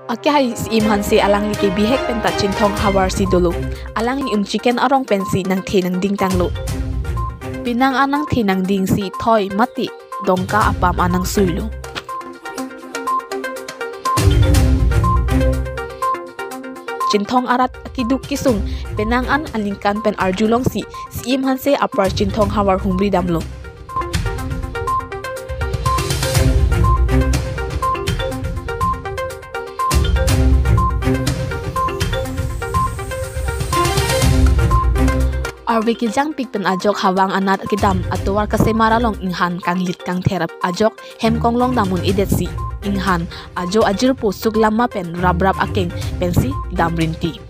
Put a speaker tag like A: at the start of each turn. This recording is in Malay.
A: Akyai si im Hanse alang li ke bihek pen ta Chinthong ahavar si dulu. Alang li chicken arong pensi nang the nang ding tang lo. Pinang anang the nang ding si thoi mati dongka apam anang suilu. Chinthong arat akiduk kisung penang an alingkan pen arjulong si im Hanse apar Chinthong ahavar humri damlo. Arwi kijang pik pen ajok hawang anat kidam atuar kasemara long inghan kang lit kang therap ajok hem kong long damun idet si inghan ajo ajir po suk lama pen rab akeng pensi dam rinti.